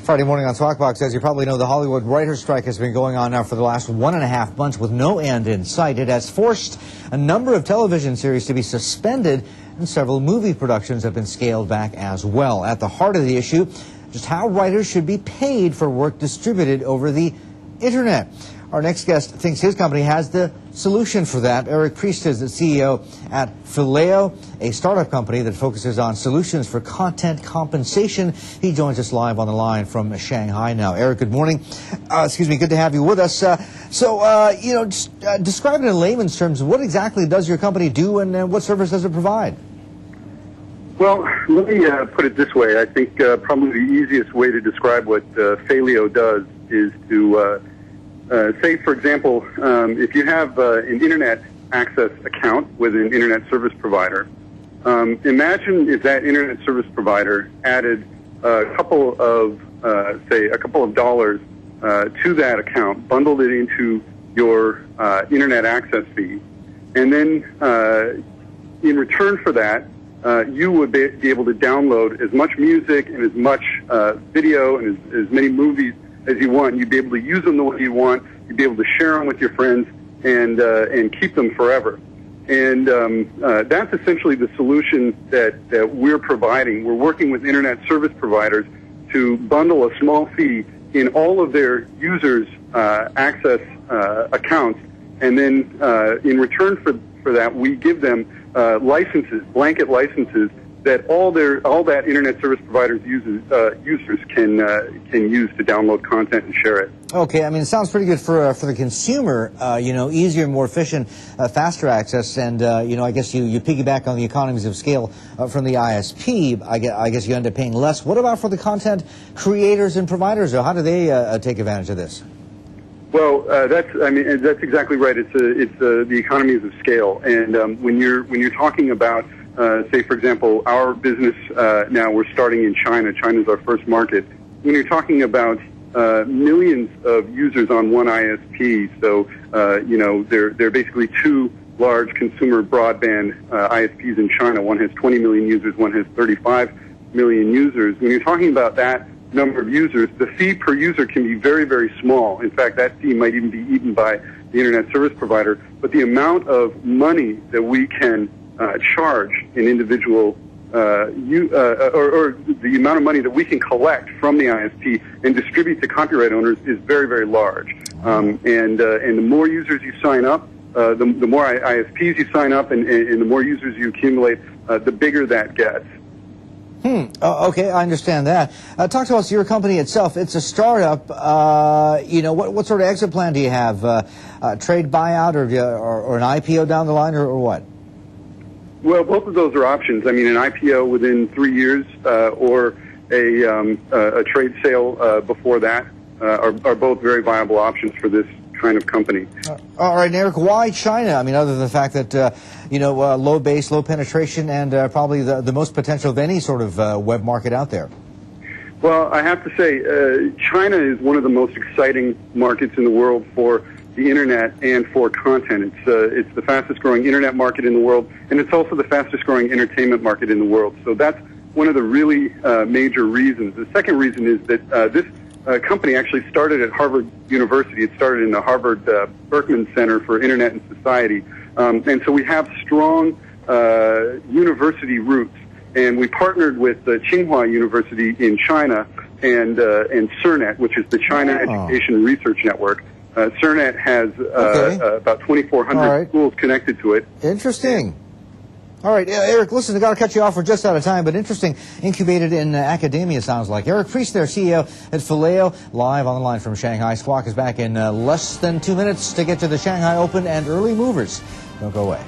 Friday morning on Squawk Box. As you probably know, the Hollywood writer's strike has been going on now for the last 1.5 months with no end in sight. It has forced a number of television series to be suspended, and several movie productions have been scaled back as well. At the heart of the issue, just how writers should be paid for work distributed over the internet. Our next guest thinks his company has the solution for that. Eric Priest is the CEO at Phileo, a startup company that focuses on solutions for content compensation. He joins us live on the line from Shanghai now. Eric, good morning. Good to have you with us. Describe it in layman's terms. What exactly does your company do, and what service does it provide? Well, let me put it this way. I think probably the easiest way to describe what Phileo does is to say, for example, if you have an internet access account with an internet service provider, imagine if that internet service provider added a couple of dollars to that account, bundled it into your internet access fee, and then in return for that, you would be able to download as much music and as much video and as many movies as you want. You'd be able to use them the way you want. You'd be able to share them with your friends and keep them forever. And that's essentially the solution that we're providing. We're working with internet service providers to bundle a small fee in all of their users' access accounts, and then in return for that, we give them licenses, blanket licenses, that all that internet service providers users can use to download content and share it. Okay, I mean, it sounds pretty good for the consumer. Easier, more efficient, faster access, and I guess you piggyback on the economies of scale from the ISP. I guess you end up paying less. What about for the content creators and providers? How do they take advantage of this? Well, that's exactly right. It's the economies of scale, and when you're talking about say, for example, our business now, we're starting in China. China's our first market. When you're talking about millions of users on one ISP, so there are basically two large consumer broadband ISPs in China. One has 20 million users, one has 35 million users. When you're talking about that number of users, the fee per user can be very, very small. In fact, that fee might even be eaten by the internet service provider. But the amount of money that we can charge an individual, or the amount of money that we can collect from the ISP and distribute to copyright owners is very, very large. And the more users you sign up, the more ISPs you sign up, and the more users you accumulate, the bigger that gets. Okay, I understand that. Talk to us, your company itself. It's a startup. What sort of exit plan do you have? Trade buyout or an IPO down the line, or what? Well, both of those are options. I mean, an IPO within 3 years or a trade sale before that are both very viable options for this kind of company. All right, Eric, why China? I mean, other than the fact that, low base, low penetration, and probably the most potential of any sort of web market out there. Well, I have to say, China is one of the most exciting markets in the world for the internet and for content. It's the fastest growing internet market in the world, and it's also the fastest growing entertainment market in the world. So that's one of the really major reasons. The second reason is that this company actually started at Harvard University. It started in the Harvard Berkman Center for Internet and Society. And so we have strong university roots. And we partnered with Tsinghua University in China and CERNET, which is the China Education Research Network. CERNET has about 2,400 schools connected to it. Interesting. All right, Eric, listen, I've got to cut you off. We're just out of time, but interesting. Incubated in academia, sounds like. Eric Priest there, CEO at Phileo, live on the line from Shanghai. Squawk is back in less than 2 minutes to get to the Shanghai Open and early movers. Don't go away.